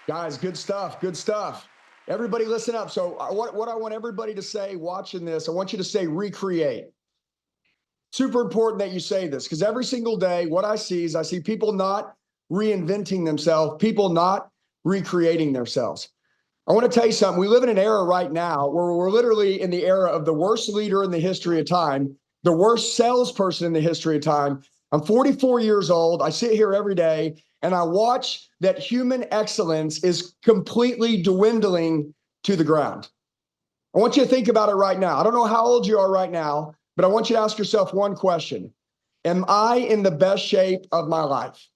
Guys, good stuff. Good stuff. Everybody listen up. So what I want everybody to say watching this, I want you to say recreate. Super important that you say this because every single day, what I see is I see people not reinventing themselves, people not recreating themselves. I want to tell you something. We live in an era right now where we're literally in the era of the worst leader in the history of time, the worst salesperson in the history of time. I'm 44 years old. I sit here every day and I watch that human excellence is completely dwindling to the ground. I want you to think about it right now. I don't know how old you are right now, but I want you to ask yourself one question. Am I in the best shape of my life?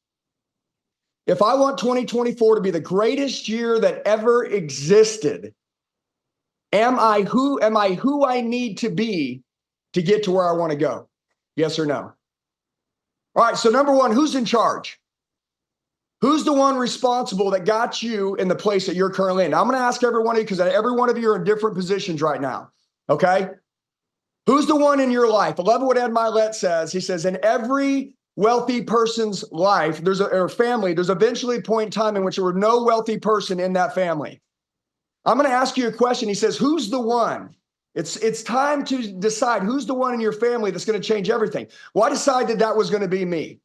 If I want 2024 to be the greatest year that ever existed, am I who I need to be to get to where I want to go? Yes or no? All right, so number one, who's in charge? Who's the one responsible that got you in the place that you're currently in? Now, I'm going to ask every one of you because every one of you are in different positions right now, okay? Who's the one in your life? I love what Ed Milet says. He says, in every wealthy person's life, or family, there's eventually a point in time in which there were no wealthy person in that family. I'm going to ask you a question. He says, who's the one? It's time to decide who's the one in your family that's going to change everything. Well, I decided that was going to be me.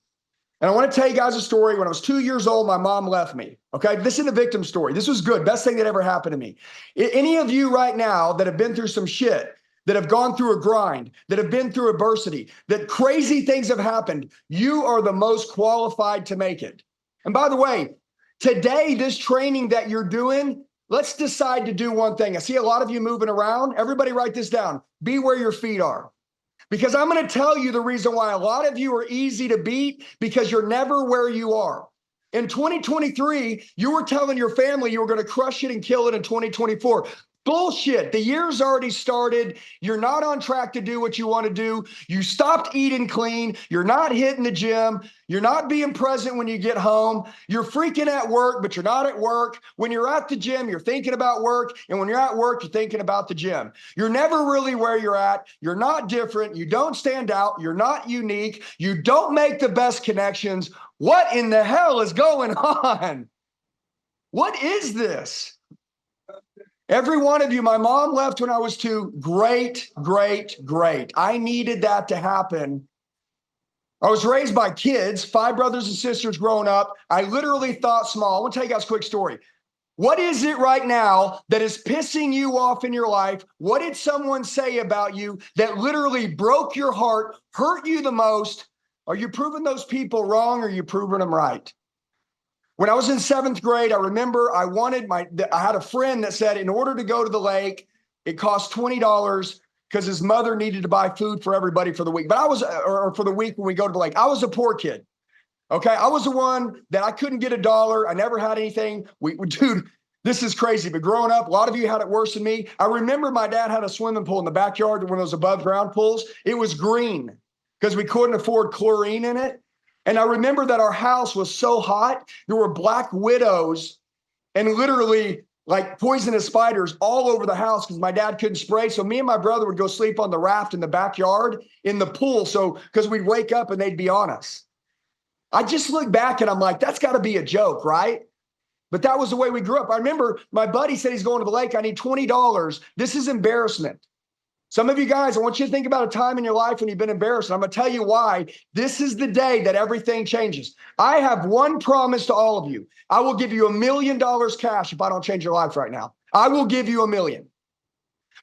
And I want to tell you guys a story. When I was 2 years old, my mom left me. Okay, this is a victim story. This was good. Best thing that ever happened to me. Any of you right now that have been through some shit, that have gone through a grind, that have been through adversity, that crazy things have happened, you are the most qualified to make it. And by the way, today, this training that you're doing, let's decide to do one thing. I see a lot of you moving around. Everybody write this down. Be where your feet are. Because I'm going to tell you the reason why a lot of you are easy to beat, because you're never where you are. In 2023, you were telling your family you were going to crush it and kill it in 2024. Bullshit. The year's already started. You're not on track to do what you want to do. You stopped eating clean. You're not hitting the gym. You're not being present when you get home. You're freaking at work, but you're not at work. When you're at the gym, you're thinking about work. And when you're at work, you're thinking about the gym. You're never really where you're at. You're not different. You don't stand out. You're not unique. You don't make the best connections. What in the hell is going on? What is this? Every one of you, my mom left when I was 2. Great, great, great. I needed that to happen. I was raised by kids, 5 brothers and sisters growing up. I literally thought small. I want to tell you guys a quick story. What is it right now that is pissing you off in your life? What did someone say about you that literally broke your heart, hurt you the most? Are you proving those people wrong, or are you proving them right? When I was in 7th grade, I remember I had a friend that said in order to go to the lake, it cost $20 because his mother needed to buy food for everybody for the week. But or for the week when we go to the lake, I was a poor kid. Okay. I was the one that I couldn't get $1. I never had anything. Dude, this is crazy. But growing up, a lot of you had it worse than me. I remember my dad had a swimming pool in the backyard, one of those above ground pools. It was green because we couldn't afford chlorine in it. And I remember that our house was so hot, there were black widows and literally like poisonous spiders all over the house because my dad couldn't spray. So me and my brother would go sleep on the raft in the backyard in the pool. So because we'd wake up and they'd be on us. I just look back and I'm like, that's got to be a joke, right? But that was the way we grew up. I remember my buddy said he's going to the lake. I need $20. This is embarrassment. Some of you guys, I want you to think about a time in your life when you've been embarrassed. And I'm going to tell you why. This is the day that everything changes. I have one promise to all of you. I will give you $1 million cash if I don't change your life right now. I will give you $1 million.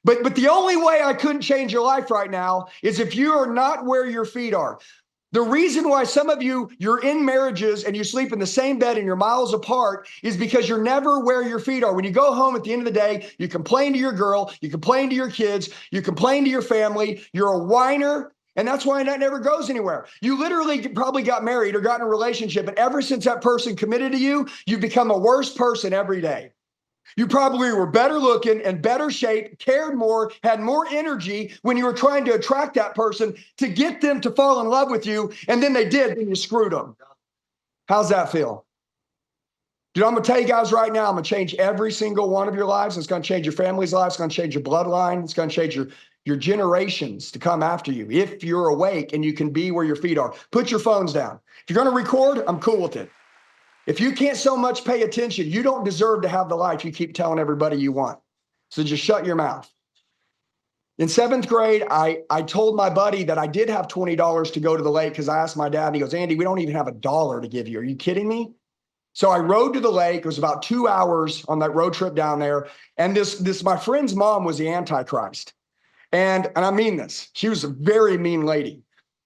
But the only way I couldn't change your life right now is if you are not where your feet are. The reason why some of you, you're in marriages and you sleep in the same bed and you're miles apart is because you're never where your feet are. When you go home at the end of the day, you complain to your girl, you complain to your kids, you complain to your family, you're a whiner, and that's why that never goes anywhere. You literally probably got married or got in a relationship, and ever since that person committed to you, you've become a worse person every day. You probably were better looking, in better shape, cared more, had more energy when you were trying to attract that person to get them to fall in love with you. And then they did, and you screwed them. How's that feel? Dude, I'm going to tell you guys right now, I'm going to change every single one of your lives. It's going to change your family's lives. It's going to change your bloodline. It's going to change your generations to come after you. If you're awake and you can be where your feet are, put your phones down. If you're going to record, I'm cool with it. If you can't so much pay attention, you don't deserve to have the life you keep telling everybody you want. So just shut your mouth. In 7th grade, I told my buddy that I did have $20 to go to the lake because I asked my dad, and he goes, Andy, we don't even have $1 to give you. Are you kidding me? So I rode to the lake. It was about 2 hours on that road trip down there. And this my friend's mom was the Antichrist. And I mean this, she was a very mean lady.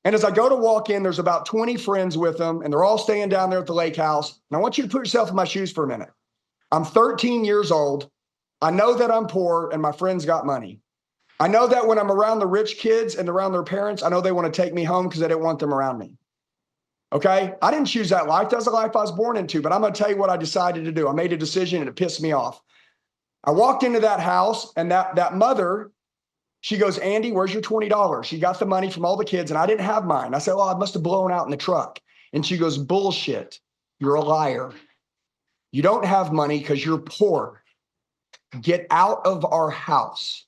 And as I go to walk in, there's about 20 friends with them, and they're all staying down there at the lake house. And I want you to put yourself in my shoes for a minute. I'm 13 years old. I know that I'm poor and my friends got money. I know that when I'm around the rich kids and around their parents, I know they want to take me home because they didn't want them around me. Okay? I didn't choose that life. That's the life I was born into, but I'm going to tell you what I decided to do. I made a decision and it pissed me off. I walked into that house and that mother, she goes, Andy, where's your $20? She got the money from all the kids and I didn't have mine. I said, well, I must have blown out in the truck. And she goes, bullshit. You're a liar. You don't have money because you're poor. Get out of our house.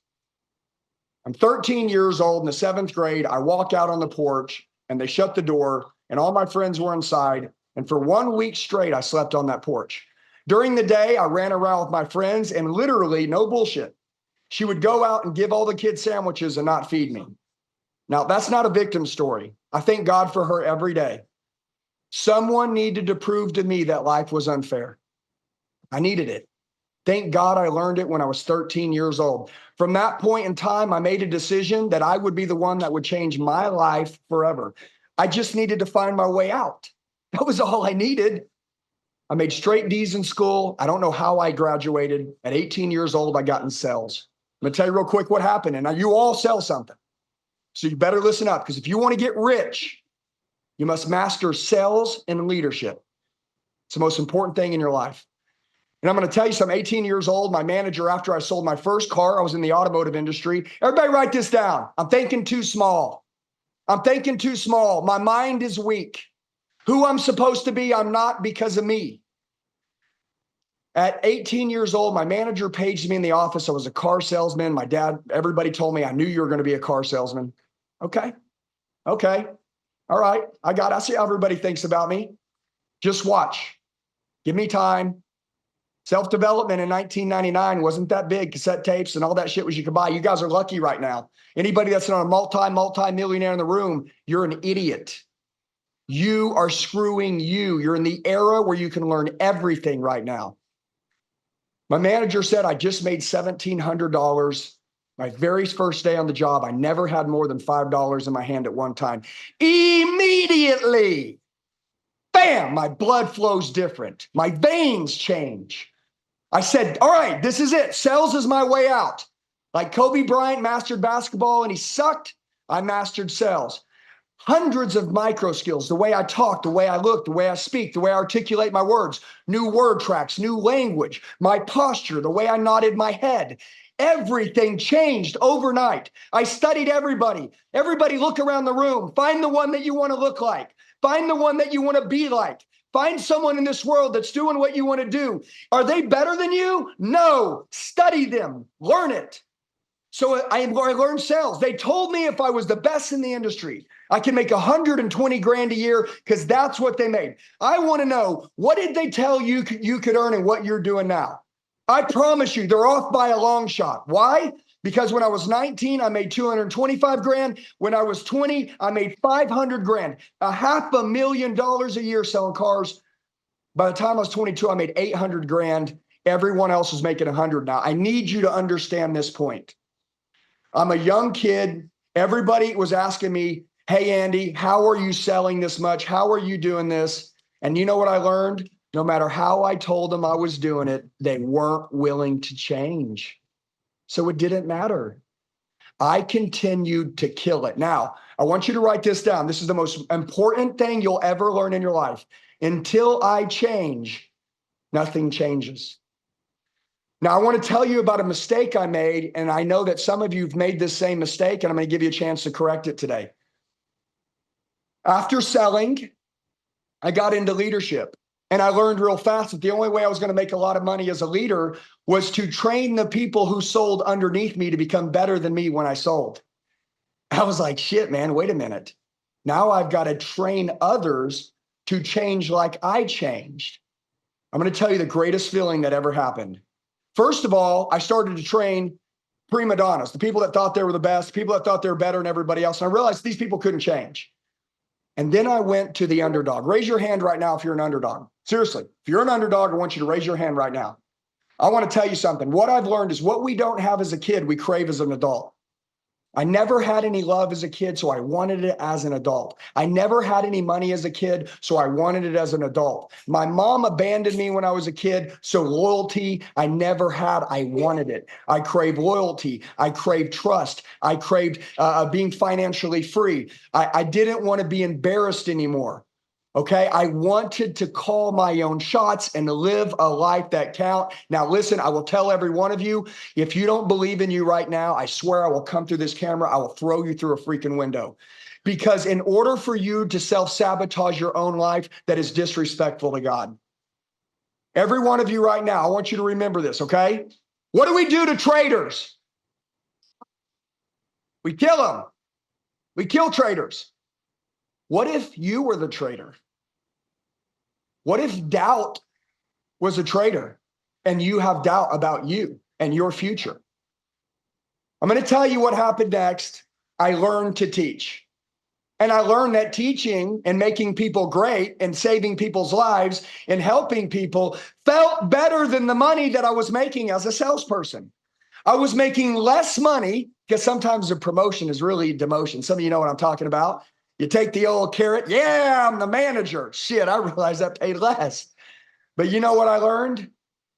I'm 13 years old in the 7th grade. I walk out on the porch and they shut the door and all my friends were inside. And for 1 week straight, I slept on that porch. During the day, I ran around with my friends and literally, no bullshit, she would go out and give all the kids sandwiches and not feed me. Now, that's not a victim story. I thank God for her every day. Someone needed to prove to me that life was unfair. I needed it. Thank God I learned it when I was 13 years old. From that point in time, I made a decision that I would be the one that would change my life forever. I just needed to find my way out. That was all I needed. I made straight D's in school. I don't know how I graduated. At 18 years old, I got in sales. I'm going to tell you real quick what happened. And now you all sell something. So you better listen up, because if you want to get rich, you must master sales and leadership. It's the most important thing in your life. And I'm going to tell you something. 18 years old, my manager, after I sold my first car, I was in the automotive industry. Everybody write this down. I'm thinking too small. I'm thinking too small. My mind is weak. Who I'm supposed to be, I'm not because of me. At 18 years old, my manager paged me in the office. I was a car salesman. My dad, everybody told me, I knew you were going to be a car salesman. Okay. All right. I see how everybody thinks about me. Just watch. Give me time. Self-development in 1999 wasn't that big. Cassette tapes and all that shit was you could buy. You guys are lucky right now. Anybody that's not a multi-millionaire in the room, you're an idiot. You are screwing you. You're in the era where you can learn everything right now. My manager said I just made $1,700. My very first day on the job, I never had more than $5 in my hand at one time. Immediately, bam, my blood flows different. My veins change. I said, all right, this is it. Sales is my way out. Like Kobe Bryant mastered basketball and he sucked, I mastered sales. Hundreds of micro skills, the way I talk, the way I look, the way I speak, the way I articulate my words, new word tracks, new language, my posture, the way I nodded my head. Everything changed overnight. I studied everybody. Everybody look around the room. Find the one that you want to look like. Find the one that you want to be like. Find someone in this world that's doing what you want to do. Are they better than you? No. Study them. Learn it. So I learned sales. They told me if I was the best in the industry, I can make 120 grand a year because that's what they made. I want to know, what did they tell you you could earn and what you're doing now? I promise you, they're off by a long shot. Why? Because when I was 19, I made 225 grand. When I was 20, I made 500 grand, $500,000 a year selling cars. By the time I was 22, I made 800 grand. Everyone else is making 100 now. I need you to understand this point. I'm a young kid. Everybody was asking me, hey, Andy, how are you selling this much? How are you doing this? And you know what I learned? No matter how I told them I was doing it, they weren't willing to change. So it didn't matter. I continued to kill it. Now, I want you to write this down. This is the most important thing you'll ever learn in your life. Until I change, nothing changes. Now, I want to tell you about a mistake I made, and I know that some of you have made this same mistake, and I'm going to give you a chance to correct it today. After selling, I got into leadership, and I learned real fast that the only way I was going to make a lot of money as a leader was to train the people who sold underneath me to become better than me when I sold. I was like, shit, man, wait a minute. Now I've got to train others to change like I changed. I'm going to tell you the greatest feeling that ever happened. First of all, I started to train prima donnas, the people that thought they were the best, people that thought they were better than everybody else. And I realized these people couldn't change. And then I went to the underdog. Raise your hand right now if you're an underdog. Seriously, if you're an underdog, I want you to raise your hand right now. I want to tell you something. What I've learned is what we don't have as a kid, we crave as an adult. I never had any love as a kid, so I wanted it as an adult. I never had any money as a kid, so I wanted it as an adult. My mom abandoned me when I was a kid, so loyalty I never had. I wanted it. I crave loyalty. I crave trust. I craved being financially free. I didn't want to be embarrassed anymore. Okay, I wanted to call my own shots and to live a life that count. Now, listen, I will tell every one of you, if you don't believe in you right now, I swear I will come through this camera. I will throw you through a freaking window. Because in order for you to self-sabotage your own life, that is disrespectful to God. Every one of you right now, I want you to remember this, okay? What do we do to traitors? We kill them. We kill traitors. What if you were the traitor? What if doubt was a traitor and you have doubt about you and your future? I'm going to tell you what happened next. I learned to teach. And I learned that teaching and making people great and saving people's lives and helping people felt better than the money that I was making as a salesperson. I was making less money because sometimes the promotion is really demotion. Some of you know what I'm talking about. You take the old carrot. Yeah, I'm the manager. Shit, I realized I paid less. But you know what I learned?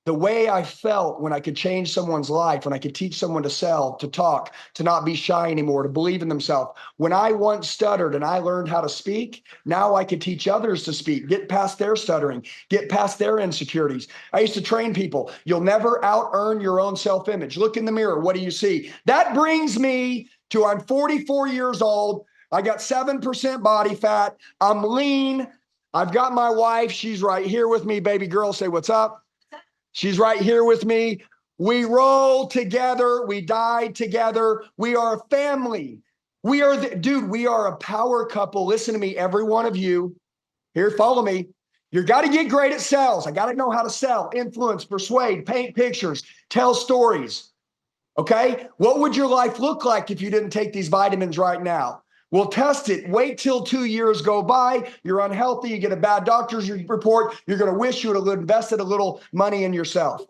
The way I felt when I could change someone's life, when I could teach someone to sell, to talk, to not be shy anymore, to believe in themselves. When I once stuttered and I learned how to speak, now I could teach others to speak, get past their stuttering, get past their insecurities. I used to train people. You'll never out-earn your own self-image. Look in the mirror. What do you see? That brings me to I'm 44 years old. I got 7% body fat. I'm lean. I've got my wife. She's right here with me. Baby girl, say what's up. She's right here with me. We roll together. We die together. We are a family. We are we are a power couple. Listen to me, every one of you. Here, follow me. You got to get great at sales. I got to know how to sell, influence, persuade, paint pictures, tell stories. Okay? What would your life look like if you didn't take these vitamins right now? We'll test it. Wait till 2 years go by. You're unhealthy. You get a bad doctor's report. You're going to wish you would have invested a little money in yourself.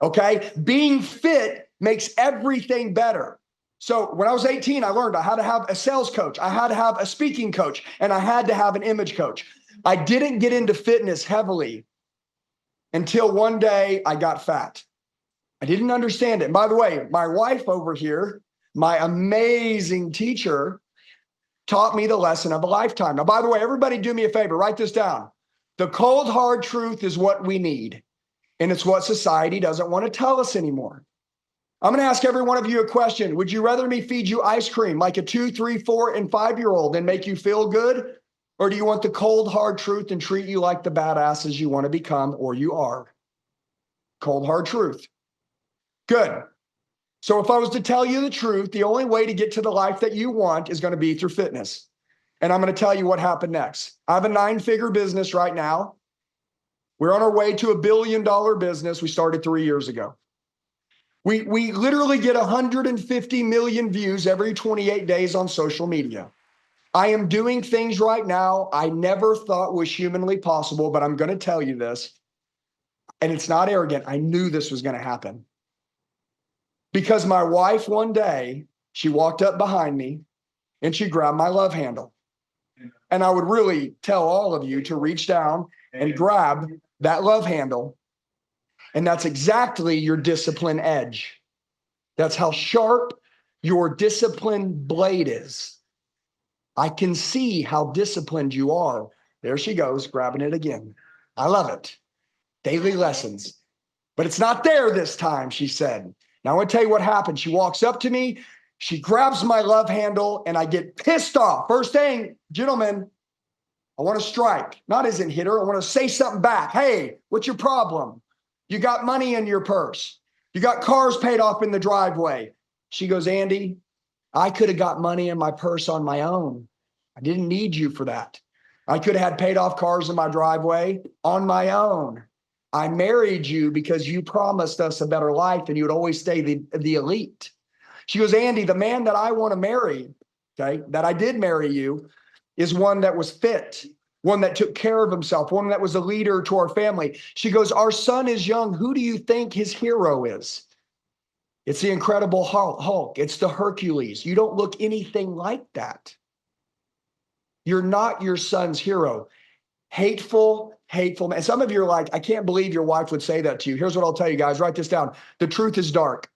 Okay? Being fit makes everything better. So when I was 18, I learned I had to have a sales coach. I had to have a speaking coach, and I had to have an image coach. I didn't get into fitness heavily until one day I got fat. I didn't understand it. And by the way, my wife over here, my amazing teacher, taught me the lesson of a lifetime. Now, by the way, everybody do me a favor, write this down. The cold, hard truth is what we need. And it's what society doesn't want to tell us anymore. I'm going to ask every one of you a question. Would you rather me feed you ice cream like a 2, 3, 4, and 5-year-old and make you feel good? Or do you want the cold, hard truth and treat you like the badasses you want to become or you are? Cold, hard truth. Good. So if I was to tell you the truth, the only way to get to the life that you want is going to be through fitness. And I'm going to tell you what happened next. I have a 9-figure business right now. We're on our way to $1 billion business. We started 3 years ago. We literally get 150 million views every 28 days on social media. I am doing things right now I never thought was humanly possible, but I'm going to tell you this. And it's not arrogant. I knew this was going to happen. Because my wife one day, she walked up behind me and she grabbed my love handle. And I would really tell all of you to reach down and grab that love handle. And that's exactly your discipline edge. That's how sharp your discipline blade is. I can see how disciplined you are. There she goes, grabbing it again. I love it. Daily lessons. But it's not there this time, she said. Now, I want to tell you what happened. She walks up to me, she grabs my love handle, and I get pissed off. First thing, gentlemen, I want to strike. Not as in hit her. I want to say something back. Hey, what's your problem? You got money in your purse. You got cars paid off in the driveway. She goes, Andy, I could have got money in my purse on my own. I didn't need you for that. I could have had paid off cars in my driveway on my own. I married you because you promised us a better life and you would always stay the elite. She goes, Andy, the man that I want to marry, okay, that I did marry you, is one that was fit, one that took care of himself, one that was a leader to our family. She goes, our son is young. Who do you think his hero is? It's the Incredible Hulk. It's the Hercules. You don't look anything like that. You're not your son's hero. Hateful man. Some of you are like, I can't believe your wife would say that to you. Here's what I'll tell you guys. Write this down. The truth is dark.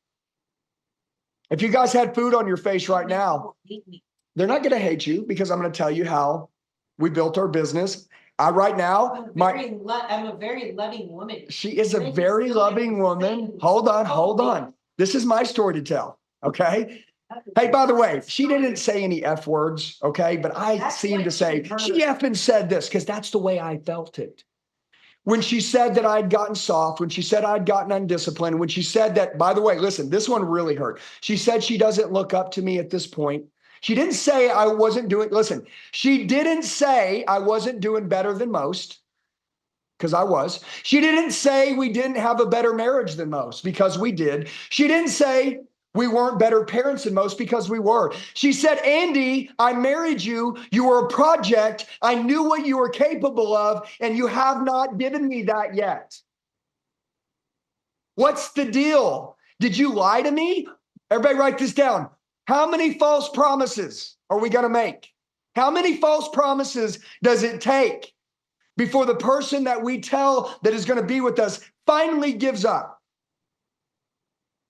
If you guys had food on your face right now, they're not going to hate you because I'm going to tell you how we built our business. I'm a very loving woman. She is a very loving woman. Hold on. This is my story to tell. Okay. Hey, by the way, she didn't say any F words. Okay. But I seem to say she effing said this because that's the way I felt it. When she said that I'd gotten soft, when she said I'd gotten undisciplined, when she said that, by the way, listen, this one really hurt. She said she doesn't look up to me at this point. She didn't say I wasn't doing, listen, she didn't say I wasn't doing better than most, because I was. She didn't say we didn't have a better marriage than most, because we did. She didn't say we weren't better parents than most, because we were. She said, Andy, I married you. You were a project. I knew what you were capable of, and you have not given me that yet. What's the deal? Did you lie to me? Everybody write this down. How many false promises are we going to make? How many false promises does it take before the person that we tell that is going to be with us finally gives up?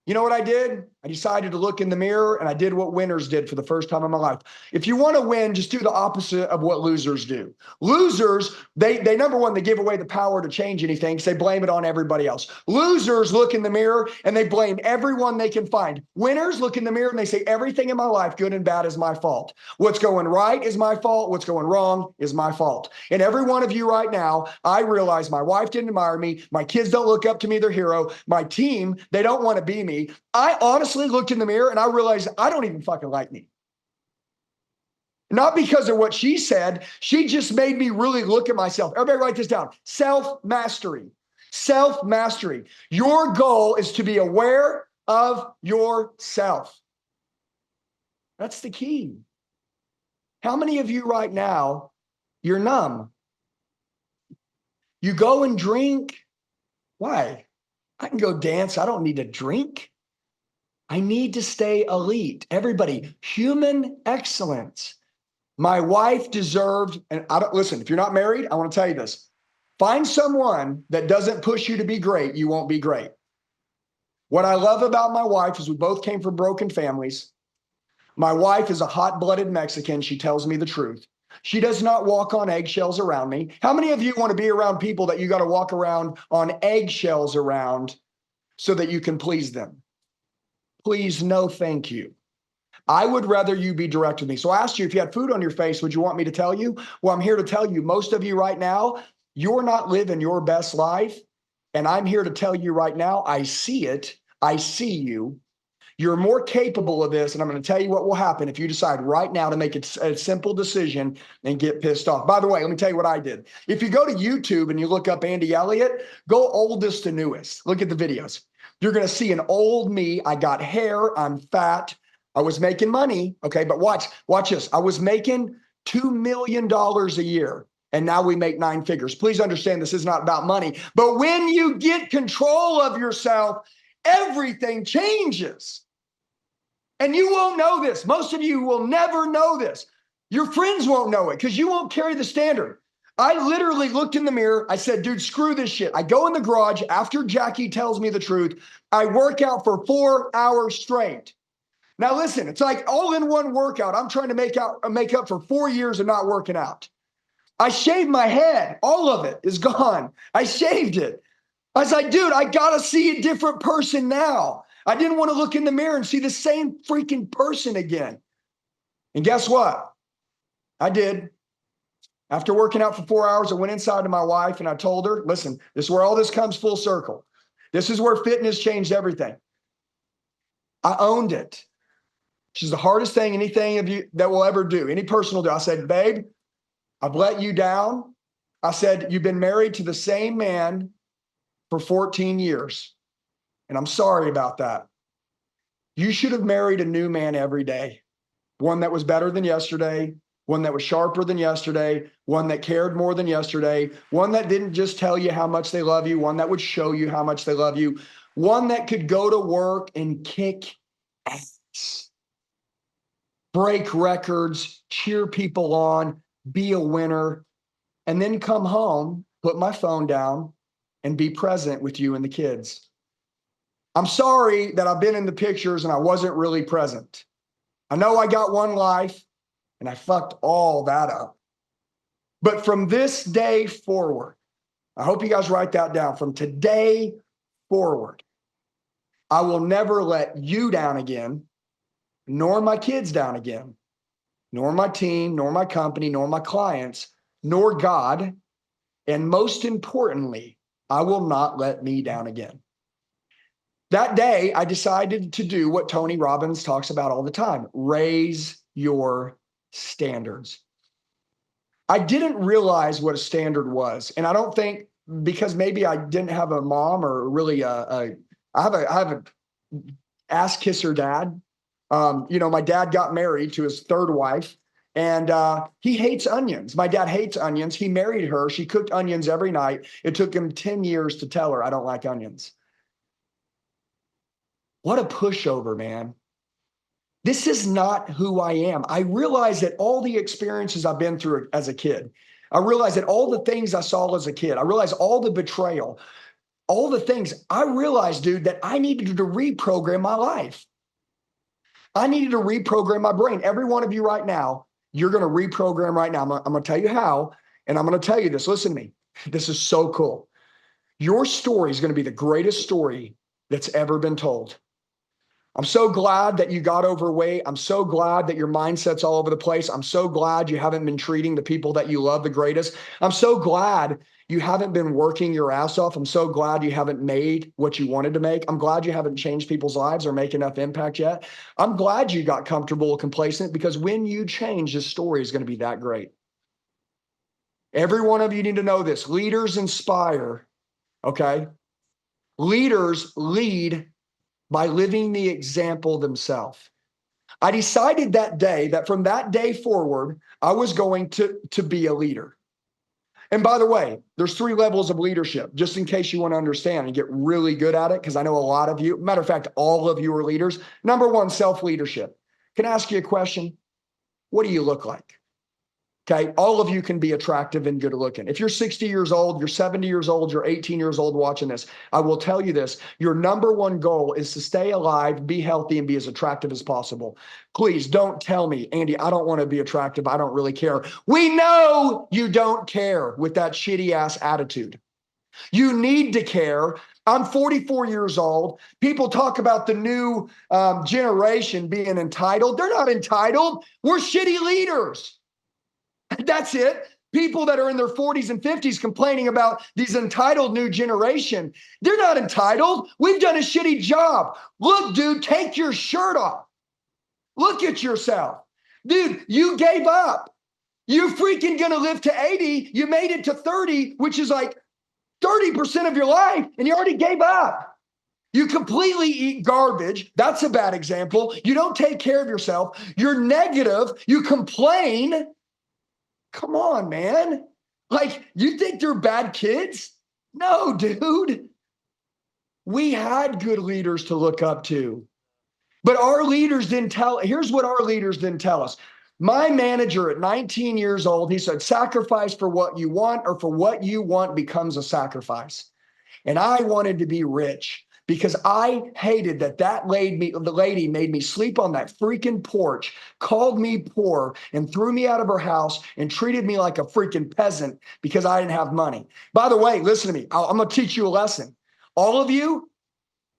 You know what I did? I decided to look in the mirror, and I did what winners did for the first time in my life. If you want to win, just do the opposite of what losers do. Losers, they number one, they give away the power to change anything because they blame it on everybody else. Losers look in the mirror and they blame everyone they can find. Winners look in the mirror and they say, everything in my life, good and bad, is my fault. What's going right is my fault. What's going wrong is my fault. And every one of you right now, I realize my wife didn't admire me. My kids don't look up to me, their hero. My team, they don't want to be me. I honestly looked in the mirror and I realized I don't even fucking like me. Not because of what she said. She just made me really look at myself. Everybody write this down. Self-mastery. Self-mastery. Your goal is to be aware of yourself. That's the key. How many of you right now, you're numb? You go and drink. Why? I can go dance. I don't need to drink. I need to stay elite. Everybody, human excellence. My wife deserved, and I don't, listen, if you're not married, I want to tell you this. Find someone that doesn't push you to be great. You won't be great. What I love about my wife is we both came from broken families. My wife is a hot-blooded Mexican. She tells me the truth. She does not walk on eggshells around me. How many of you want to be around people that you got to walk around on eggshells around so that you can please them? Please, no, thank you. I would rather you be direct with me. So I asked you if you had food on your face, would you want me to tell you? Well, I'm here to tell you, most of you right now, you're not living your best life. And I'm here to tell you right now, I see it. I see you. You're more capable of this. And I'm going to tell you what will happen if you decide right now to make it a simple decision and get pissed off. By the way, let me tell you what I did. If you go to YouTube and you look up Andy Elliot, go oldest to newest. Look at the videos. You're going to see an old me. I got hair. I'm fat. I was making money. Okay. But watch this. I was making $2 million a year. And now we make 9 figures. Please understand this is not about money. But when you get control of yourself, everything changes. And you won't know this. Most of you will never know this. Your friends won't know it because you won't carry the standard. I literally looked in the mirror. I said, dude, screw this shit. I go in the garage after Jackie tells me the truth. I work out for 4 hours straight. Now, listen, it's like all in one workout. I'm trying to make up for 4 years of not working out. I shaved my head. All of it is gone. I shaved it. I was like, dude, I got to see a different person now. I didn't want to look in the mirror and see the same freaking person again. And guess what? I did. After working out for 4 hours, I went inside to my wife and I told her, listen, this is where all this comes full circle. This is where fitness changed everything. I owned it. She's the hardest thing anything of you that will ever do, any person will do. I said, babe, I've let you down. I said, you've been married to the same man for 14 years. And I'm sorry about that. You should have married a new man every day. One that was better than yesterday, one that was sharper than yesterday, one that cared more than yesterday, one that didn't just tell you how much they love you, one that would show you how much they love you, one that could go to work and kick ass, break records, cheer people on, be a winner, and then come home, put my phone down, and be present with you and the kids. I'm sorry that I've been in the pictures and I wasn't really present. I know I got one life and I fucked all that up. But from this day forward, I hope you guys write that down. From today forward, I will never let you down again, nor my kids down again, nor my team, nor my company, nor my clients, nor God. And most importantly, I will not let me down again. That day, I decided to do what Tony Robbins talks about all the time: raise your standards. I didn't realize what a standard was. And I don't think, because maybe I didn't have a mom or really I have a ass kisser dad. My dad got married to his third wife, and he hates onions. My dad hates onions. He married her. She cooked onions every night. It took him 10 years to tell her, I don't like onions. What a pushover, man. This is not who I am. I realize that all the experiences I've been through as a kid, I realize that all the things I saw as a kid, I realize all the betrayal, all the things, I realized, dude, that I needed to reprogram my life. I needed to reprogram my brain. Every one of you right now, you're going to reprogram right now. I'm going to tell you how, and I'm going to tell you this. Listen to me. This is so cool. Your story is going to be the greatest story that's ever been told. I'm so glad that you got overweight. I'm so glad that your mindset's all over the place. I'm so glad you haven't been treating the people that you love the greatest. I'm so glad you haven't been working your ass off. I'm so glad you haven't made what you wanted to make. I'm glad you haven't changed people's lives or make enough impact yet. I'm glad you got comfortable and complacent, because when you change, this story is going to be that great. Every one of you need to know this. Leaders inspire, okay? Leaders lead by living the example themselves. I decided that day that from that day forward, I was going to be a leader. And by the way, there's 3 levels of leadership, just in case you want to understand and get really good at it, because I know a lot of you, matter of fact, all of you are leaders. Number 1, self-leadership. Can I ask you a question? What do you look like? Okay, all of you can be attractive and good looking. If you're 60 years old, you're 70 years old, you're 18 years old watching this, I will tell you this: your number 1 goal is to stay alive, be healthy, and be as attractive as possible. Please don't tell me, Andy, I don't want to be attractive. I don't really care. We know you don't care with that shitty ass attitude. You need to care. I'm 44 years old. People talk about the new generation being entitled. They're not entitled. We're shitty leaders. That's it. People that are in their 40s and 50s complaining about these entitled new generation. They're not entitled. We've done a shitty job. Look, dude, take your shirt off. Look at yourself. Dude, you gave up. You're freaking going to live to 80. You made it to 30, which is like 30% of your life, and you already gave up. You completely eat garbage. That's a bad example. You don't take care of yourself. You're negative. You complain. Come on, man. Like, you think they're bad kids? No, dude. We had good leaders to look up to. But our leaders didn't here's what our leaders didn't tell us. My manager at 19 years old, he said, sacrifice for what you want, or for what you want becomes a sacrifice. And I wanted to be rich, because I hated the lady made me sleep on that freaking porch, called me poor, and threw me out of her house and treated me like a freaking peasant because I didn't have money. By the way, listen to me. I'm going to teach you a lesson. All of you,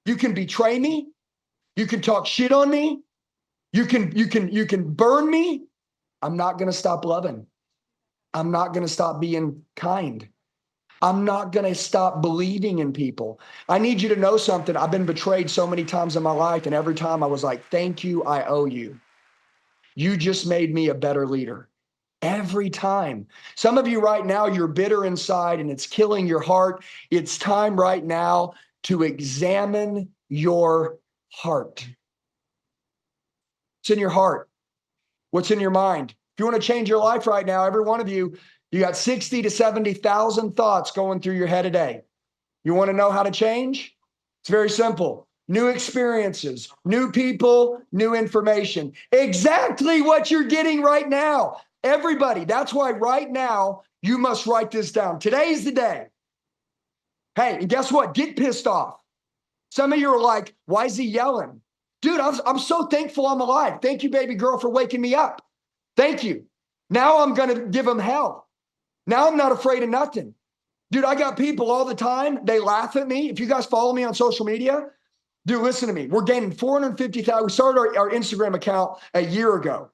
you can betray me. You can talk shit on me. You can burn me. I'm not going to stop loving. I'm not going to stop being kind. I'm not going to stop believing in people. I need you to know something. I've been betrayed so many times in my life, and every time I was like, thank you, I owe you. You just made me a better leader. Every time. Some of you right now, you're bitter inside and it's killing your heart. It's time right now to examine your heart. What's in your heart? What's in your mind? If you want to change your life right now, every one of you, you got 60 to 70,000 thoughts going through your head a day. You want to know how to change? It's very simple. New experiences, new people, new information. Exactly what you're getting right now. Everybody, that's why right now you must write this down. Today's the day. Hey, and guess what? Get pissed off. Some of you are like, why is he yelling? Dude, I'm so thankful I'm alive. Thank you, baby girl, for waking me up. Thank you. Now I'm going to give him hell. Now I'm not afraid of nothing. Dude, I got people all the time. They laugh at me. If you guys follow me on social media, dude, listen to me. We're gaining 450,000. We started our Instagram account a year ago.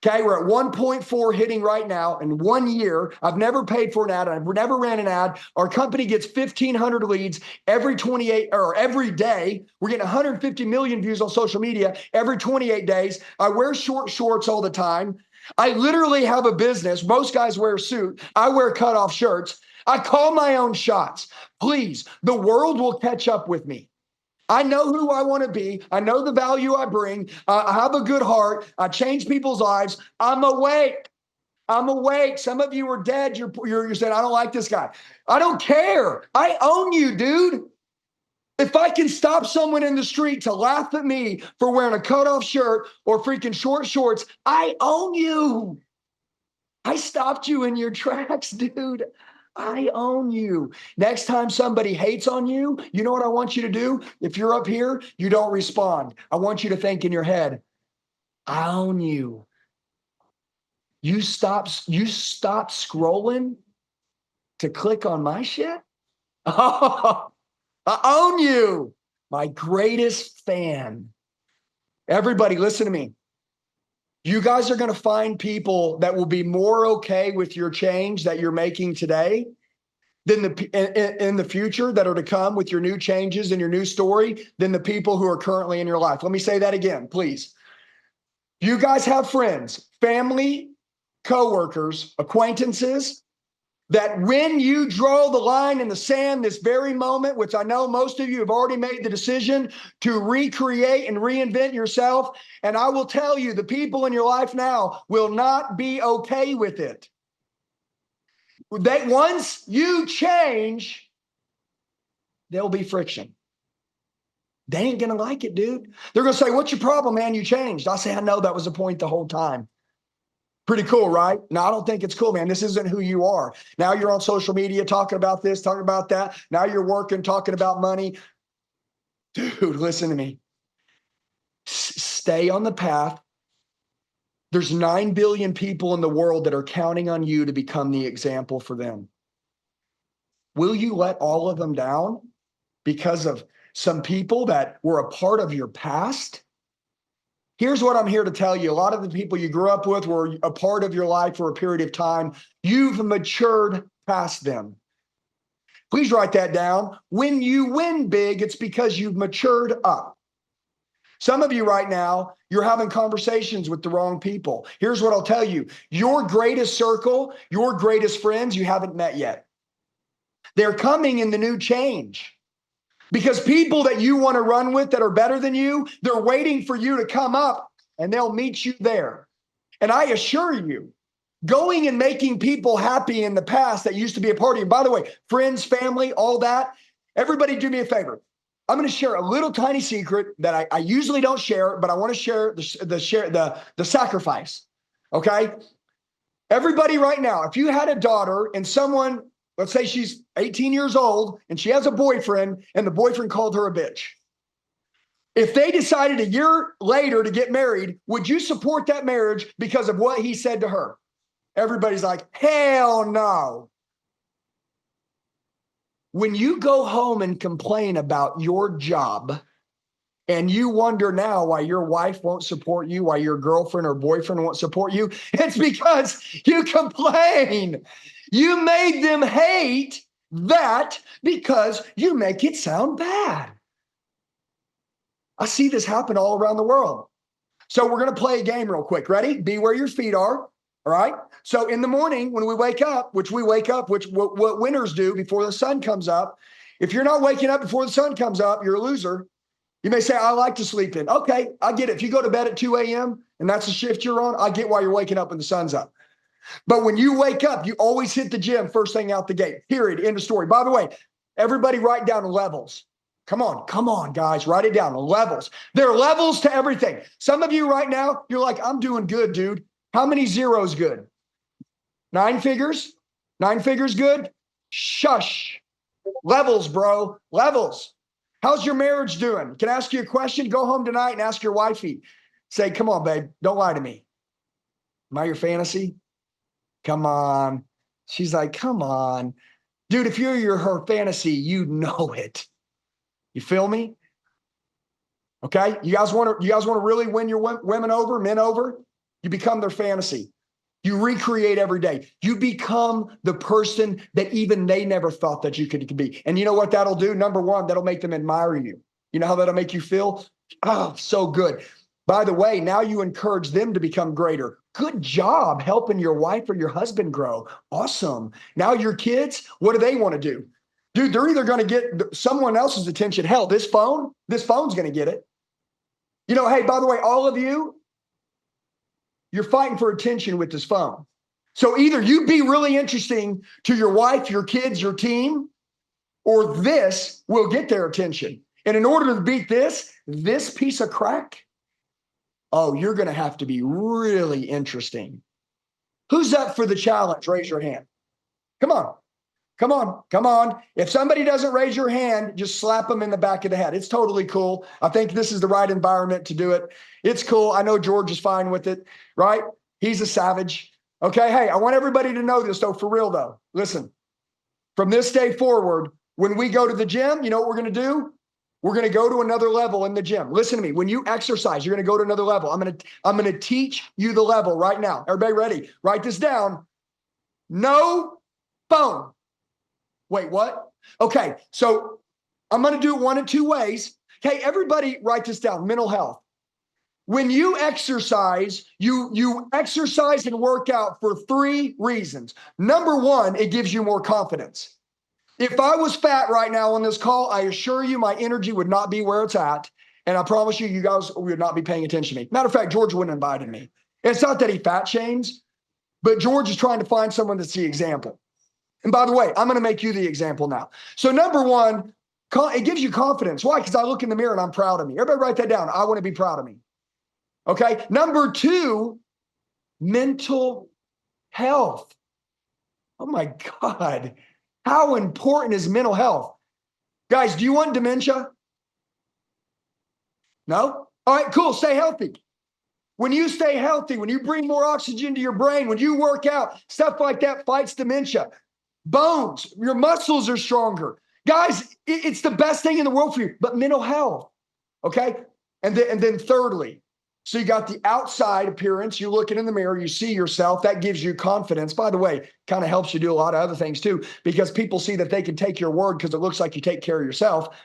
Okay, we're at 1.4 hitting right now in 1 year. I've never paid for an ad. I've never ran an ad. Our company gets 1,500 leads every 28 or every day. We're getting 150 million views on social media every 28 days. I wear short shorts all the time. I literally have a business. Most guys wear a suit. I wear cutoff shirts. I call my own shots. Please, the world will catch up with me. I know who I want to be. I know the value I bring. I have a good heart. I change people's lives. I'm awake. I'm awake. Some of you are dead. You're saying, I don't like this guy. I don't care. I own you, dude. If I can stop someone in the street to laugh at me for wearing a cutoff shirt or freaking short shorts, I own you. I stopped you in your tracks, dude. I own you. Next time somebody hates on you, you know what I want you to do? If you're up here, you don't respond. I want you to think in your head, I own you. You stop scrolling to click on my shit? Oh, I own you. My greatest fan. Everybody, listen to me. You guys are going to find people that will be more okay with your change that you're making today than in the future that are to come with your new changes and your new story than the people who are currently in your life. Let me say that again, please. You guys have friends, family, coworkers, acquaintances that when you draw the line in the sand this very moment, which I know most of you have already made the decision to recreate and reinvent yourself, and I will tell you, the people in your life now will not be okay with it. That once you change, there'll be friction. They ain't gonna like it, dude. They're gonna say, what's your problem, man? You changed. I say, I know that was the point the whole time. Pretty cool, right? No, I don't think it's cool, man. This isn't who you are. Now you're on social media talking about this, talking about that. Now you're working, talking about money. Dude, listen to me. Stay on the path. There's 9 billion people in the world that are counting on you to become the example for them. Will you let all of them down because of some people that were a part of your past? Here's what I'm here to tell you. A lot of the people you grew up with were a part of your life for a period of time. You've matured past them. Please write that down. When you win big, it's because you've matured up. Some of you right now, you're having conversations with the wrong people. Here's what I'll tell you. Your greatest circle, your greatest friends, you haven't met yet. They're coming in the new change. Because people that you want to run with that are better than you, they're waiting for you to come up and they'll meet you there. And I assure you, going and making people happy in the past that used to be a part of you, by the way, friends, family, all that, everybody do me a favor. I'm going to share a little tiny secret that I usually don't share, but I want to share the sacrifice. Okay. Everybody right now, if you had a daughter and someone, let's say she's 18 years old and she has a boyfriend and the boyfriend called her a bitch. If they decided a year later to get married, would you support that marriage because of what he said to her? Everybody's like, hell no. When you go home and complain about your job and you wonder now why your wife won't support you, why your girlfriend or boyfriend won't support you, it's because you complain. You made them hate that because you make it sound bad. I see this happen all around the world. So we're going to play a game real quick. Ready? Be where your feet are. All right. So in the morning, when we wake up, which what winners do before the sun comes up, if you're not waking up before the sun comes up, you're a loser. You may say, I like to sleep in. Okay, I get it. If you go to bed at 2 a.m. and that's the shift you're on, I get why you're waking up when the sun's up. But when you wake up, you always hit the gym first thing out the gate. Period. End of story. By the way, everybody write down levels. Come on, guys, write it down. Levels. There are levels to everything. Some of you right now, you're like, I'm doing good, dude. How many zeros good? 9 figures? 9 figures good? Shush. Levels, bro. Levels. How's your marriage doing? Can I ask you a question? Go home tonight and ask your wifey. Say, come on, babe. Don't lie to me. Am I your fantasy? Come on. She's like, come on. Dude, if you're her fantasy, you know it. You feel me? Okay. You guys want to really win your women over, men over? You become their fantasy. You recreate every day. You become the person that even they never thought that you could be. And you know what that'll do? Number one, that'll make them admire you. You know how that'll make you feel? Oh, so good. By the way, now you encourage them to become greater. Good job helping your wife or your husband grow. Awesome. Now your kids, what do they want to do? Dude, they're either going to get someone else's attention. Hell, this phone's going to get it. You know, hey, by the way, all of you, you're fighting for attention with this phone. So either you be really interesting to your wife, your kids, your team, or this will get their attention. And in order to beat this piece of crack, oh, you're going to have to be really interesting. Who's up for the challenge? Raise your hand. Come on. Come on, come on. If somebody doesn't raise your hand, just slap them in the back of the head. It's totally cool. I think this is the right environment to do it. It's cool. I know George is fine with it, right? He's a savage. Okay, hey, I want everybody to know this, though, for real, though. Listen, from this day forward, when we go to the gym, you know what we're going to do? We're going to go to another level in the gym. Listen to me. When you exercise, you're going to go to another level. I'm going to teach you the level right now. Everybody ready? Write this down. No phone. Wait, what? Okay, so I'm going to do it one of two ways. Okay, everybody write this down. Mental health. When you exercise, you exercise and work out for 3 reasons. Number one, it gives you more confidence. If I was fat right now on this call, I assure you my energy would not be where it's at. And I promise you, you guys would not be paying attention to me. Matter of fact, George wouldn't have invited me. It's not that he fat shames, but George is trying to find someone that's the example. And by the way, I'm going to make you the example now. So number one, it gives you confidence. Why? Because I look in the mirror and I'm proud of me. Everybody write that down. I want to be proud of me. Okay. Number two, mental health. Oh my God. How important is mental health? Guys, do you want dementia? No? All right, cool. Stay healthy. When you stay healthy, when you bring more oxygen to your brain, when you work out, stuff like that fights dementia. Bones, your muscles are stronger. Guys, it's the best thing in the world for you, but mental health, okay? And then thirdly, so you got the outside appearance, you looking in the mirror, you see yourself, that gives you confidence. By the way, kind of helps you do a lot of other things too, because people see that they can take your word because it looks like you take care of yourself.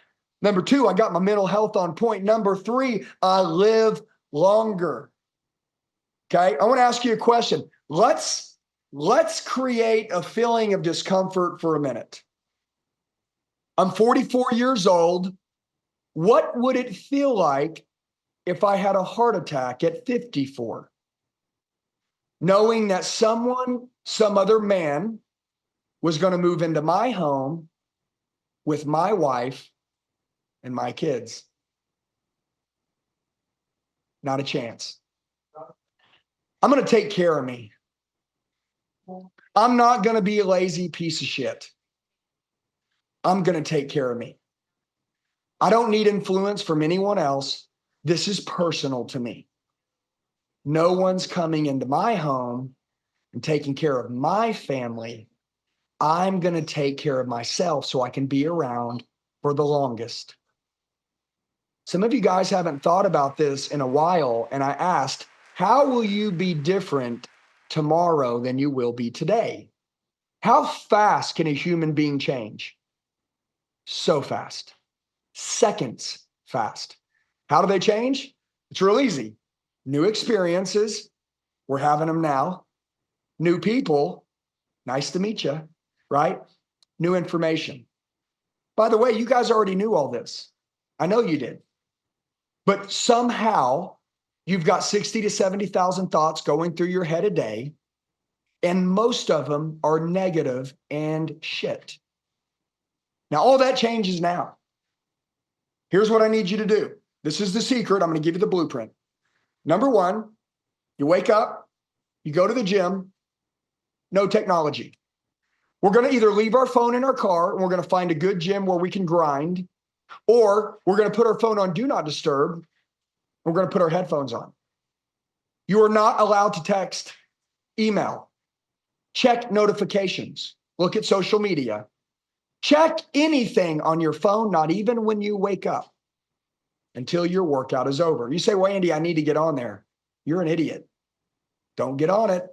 Number two, I got my mental health on point. Number three, I live longer. Okay, I want to ask you a question. Let's create a feeling of discomfort for a minute. I'm 44 years old. What would it feel like if I had a heart attack at 54? Knowing that some other man was going to move into my home with my wife and my kids. Not a chance. I'm going to take care of me. I'm not going to be a lazy piece of shit. I'm going to take care of me. I don't need influence from anyone else. This is personal to me. No one's coming into my home and taking care of my family. I'm going to take care of myself so I can be around for the longest. Some of you guys haven't thought about this in a while, and I asked, how will you be different tomorrow than you will be today? How fast can a human being change? So fast. Seconds fast. How do they change? It's real easy. New experiences. We're having them now. new people, nice to meet you, right? New information. By the way, you guys already knew all this. I know you did. But somehow you've got 60 to 70,000 thoughts going through your head a day, and most of them are negative and shit. Now, all that changes now. Here's what I need you to do. This is the secret. I'm going to give you the blueprint. Number one, you wake up, you go to the gym, no technology. We're going to either leave our phone in our car and we're going to find a good gym where we can grind, or we're going to put our phone on do not disturb. We're going to put our headphones on. You are not allowed to text, email, check notifications, look at social media, check anything on your phone, not even when you wake up, until your workout is over. You say, well, Andy, I need to get on there. You're an idiot. Don't get on it.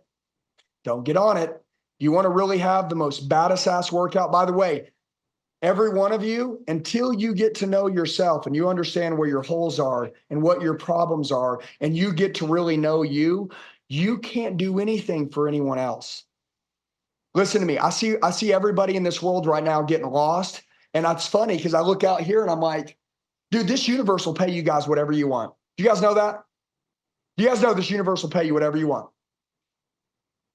Don't get on it. You want to really have the most baddest ass workout? By the way, every one of you, until you get to know yourself and you understand where your holes are and what your problems are, and you get to really know you, you can't do anything for anyone else. Listen to me. I see everybody in this world right now getting lost. And that's funny because I look out here and I'm like, dude, this universe will pay you guys whatever you want. Do you guys know that? Do you guys know this universe will pay you whatever you want?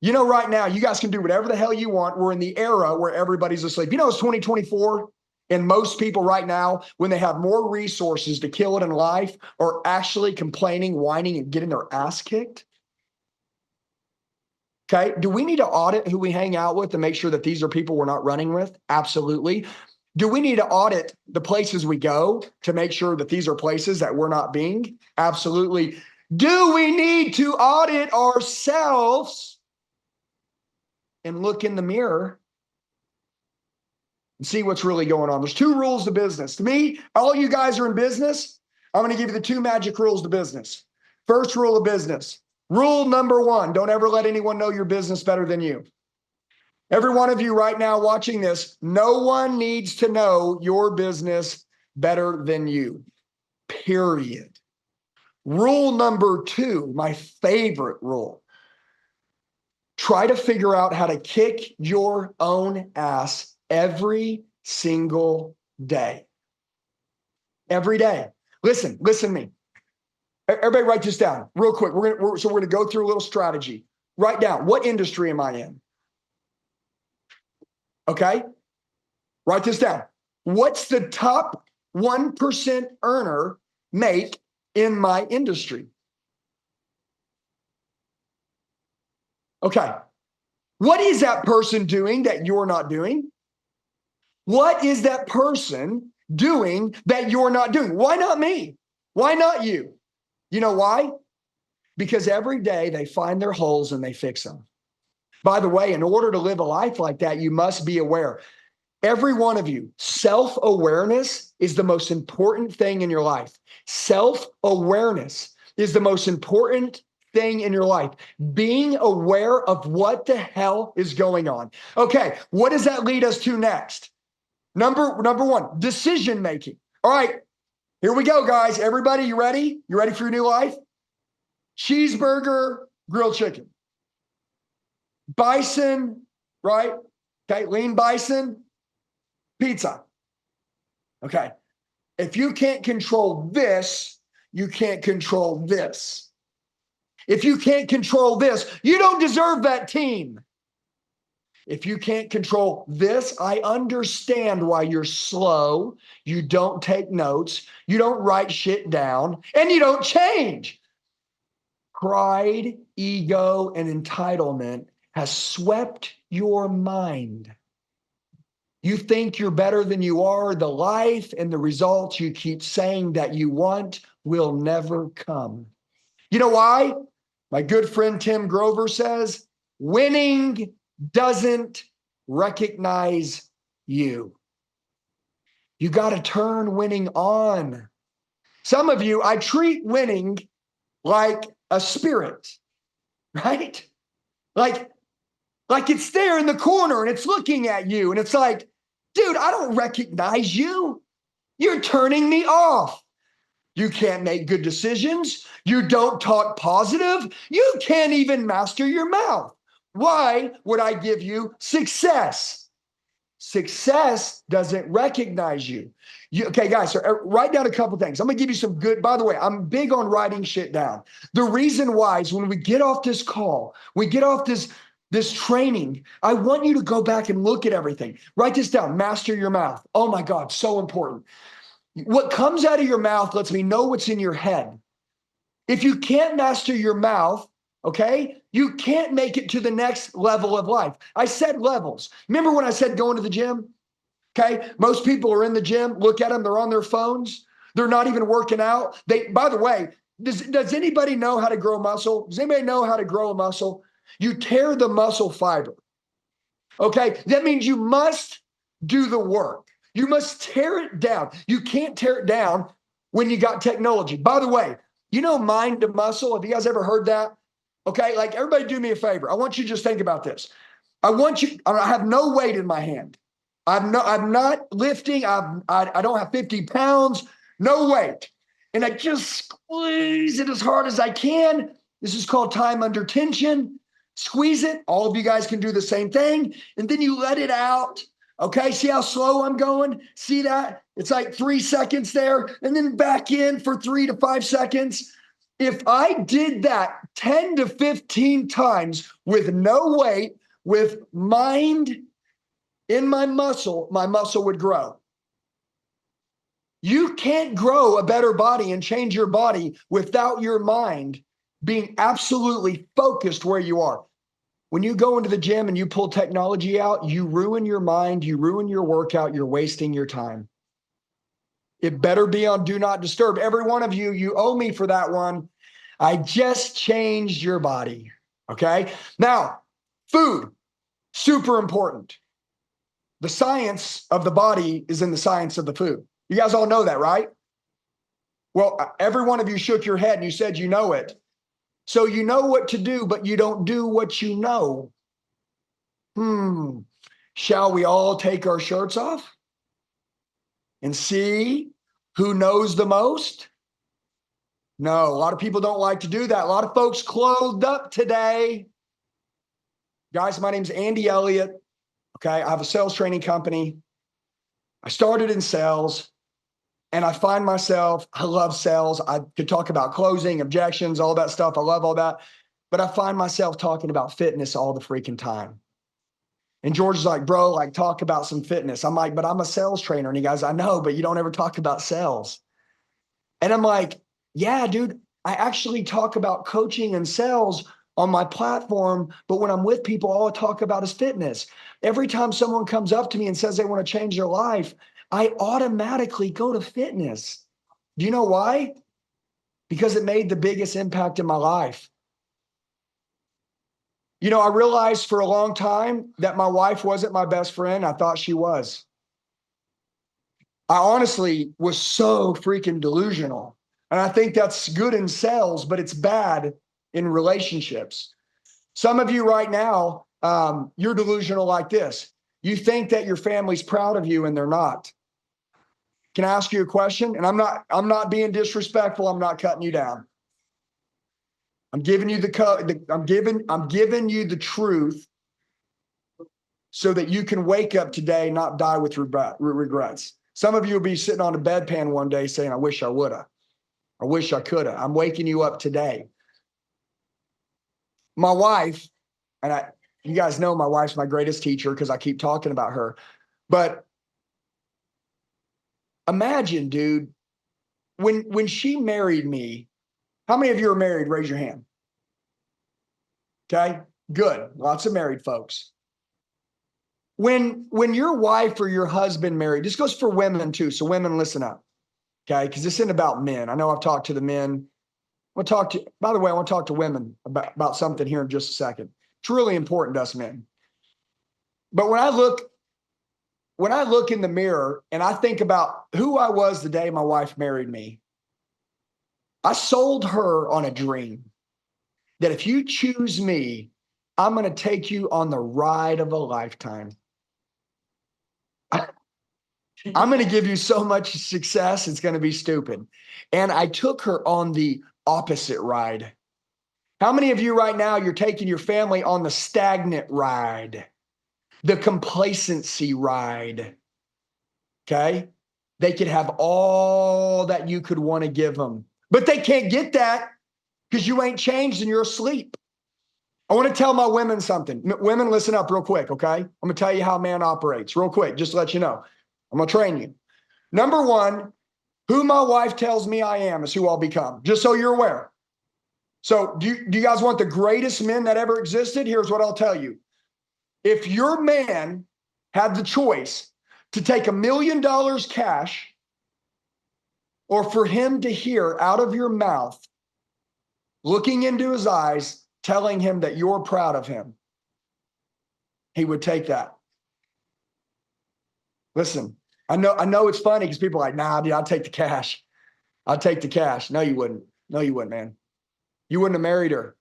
You know, right now, you guys can do whatever the hell you want. We're in the era where everybody's asleep. You know, it's 2024, and most people right now, when they have more resources to kill it in life, are actually complaining, whining, and getting their ass kicked. Okay, do we need to audit who we hang out with to make sure that these are people we're not running with? Absolutely. Do we need to audit the places we go to make sure that these are places that we're not being? Absolutely. Do we need to audit ourselves and look in the mirror and see what's really going on? There's two rules to business. To me, all you guys are in business. I'm going to give you the two magic rules to business. First rule of business. Rule number one, don't ever let anyone know your business better than you. Every one of you right now watching this, no one needs to know your business better than you, period. Rule number two, my favorite rule. Try to figure out how to kick your own ass every single day. Every day. Listen to me. Everybody write this down real quick. We're gonna go through a little strategy. Write down, what industry am I in? Okay? Write this down. What's the top 1% earner make in my industry? Okay. What is that person doing that you're not doing? What is that person doing that you're not doing? Why not me? Why not you? You know why? Because every day they find their holes and they fix them. By the way, in order to live a life like that, you must be aware. Every one of you, self-awareness is the most important thing in your life. Self-awareness is the most important thing in your life. Being aware of what the hell is going on. Okay, what does that lead us to next? Number one, decision making. All right, here we go, guys. Everybody, you ready? You ready for your new life? Cheeseburger, grilled chicken. Bison, right? Okay, lean bison, pizza. Okay. If you can't control this, you can't control this. If you can't control this, you don't deserve that team. If you can't control this, I understand why you're slow. You don't take notes. You don't write shit down, and you don't change. Pride, ego, and entitlement has swept your mind. You think you're better than you are. The life and the results you keep saying that you want will never come. You know why? My good friend Tim Grover says, winning doesn't recognize you. You got to turn winning on. Some of you, I treat winning like a spirit, right? Like it's there in the corner and it's looking at you and it's like, dude, I don't recognize you. You're turning me off. You can't make good decisions. You don't talk positive. You can't even master your mouth. Why would I give you success? Success doesn't recognize you. Okay, guys, so write down a couple things. I'm gonna give you some good, by the way, I'm big on writing shit down. The reason why is when we get off this call, we get off this training, I want you to go back and look at everything. Write this down, master your mouth. Oh my God, so important. What comes out of your mouth lets me know what's in your head. If you can't master your mouth, okay, you can't make it to the next level of life. I said levels. Remember when I said going to the gym? Okay, most people are in the gym, look at them, they're on their phones. They're not even working out. By the way, does anybody know how to grow muscle? Does anybody know how to grow a muscle? You tear the muscle fiber. Okay, that means you must do the work. You must tear it down. You can't tear it down when you got technology. By the way, you know, mind to muscle. Have you guys ever heard that? Okay, like everybody do me a favor. I want you to just think about this. I have no weight in my hand. I'm not lifting. I don't have 50 pounds, no weight. And I just squeeze it as hard as I can. This is called time under tension. Squeeze it. All of you guys can do the same thing. And then you let it out. Okay, see how slow I'm going? See that? It's like 3 seconds there, and then back in for 3 to 5 seconds. If I did that 10 to 15 times with no weight, with mind in my muscle would grow. You can't grow a better body and change your body without your mind being absolutely focused where you are. When you go into the gym and you pull technology out, you ruin your mind, you ruin your workout, you're wasting your time. It better be on do not disturb. Every one of you, you owe me for that one. I just changed your body. Okay. Now, food, super important. The science of the body is in the science of the food. You guys all know that, right? Well, every one of you shook your head and you said you know it. So you know what to do, but you don't do what you know. Shall we all take our shirts off and see who knows the most? No, a lot of people don't like to do that. A lot of folks clothed up today. Guys, my name's Andy Elliot. Okay, I have a sales training company. I started in sales. And I find myself, I love sales. I could talk about closing, objections, all that stuff. I love all that. But I find myself talking about fitness all the freaking time. And George is like, bro, like talk about some fitness. I'm like, but I'm a sales trainer. And he goes, I know, but you don't ever talk about sales. And I'm like, yeah, dude, I actually talk about coaching and sales on my platform. But when I'm with people, all I talk about is fitness. Every time someone comes up to me and says they want to change their life, I automatically go to fitness. Do you know why? Because it made the biggest impact in my life. You know, I realized for a long time that my wife wasn't my best friend. I thought she was. I honestly was so freaking delusional. And I think that's good in sales, but it's bad in relationships. Some of you right now, you're delusional like this. You think that your family's proud of you and they're not. Can I ask you a question? And I'm not being disrespectful. I'm not cutting you down. I'm giving you I'm giving you the truth so that you can wake up today, not die with regrets. Some of you will be sitting on a bedpan one day saying, I wish I woulda. I wish I coulda. I'm waking you up today. My wife, and you guys know my wife's my greatest teacher because I keep talking about her. But imagine, dude, when she married me, how many of you are married? Raise your hand. Okay, good. Lots of married folks. When your wife or your husband married, this goes for women too. So women, listen up. Okay, because this isn't about men. I know I've talked to the men. By the way, I want to talk to women about something here in just a second. It's really important to us men. But when I look in the mirror and I think about who I was the day my wife married me, I sold her on a dream that if you choose me, I'm going to take you on the ride of a lifetime. I'm going to give you so much success, it's going to be stupid. And I took her on the opposite ride. How many of you right now, you're taking your family on the stagnant ride, the complacency ride? Okay. They could have all that you could want to give them, but they can't get that because you ain't changed and you're asleep. I want to tell my women something. Women, listen up real quick, okay? I'm going to tell you how a man operates real quick, just to let you know. I'm going to train you. Number one, who my wife tells me I am is who I'll become, just so you're aware. So do you guys want the greatest men that ever existed? Here's what I'll tell you. If your man had the choice to take $1 million cash or for him to hear out of your mouth, looking into his eyes, telling him that you're proud of him, he would take that. Listen, I know it's funny because people are like, nah, dude, I'll take the cash. I'll take the cash. No, you wouldn't. No, you wouldn't, man. You wouldn't have married her.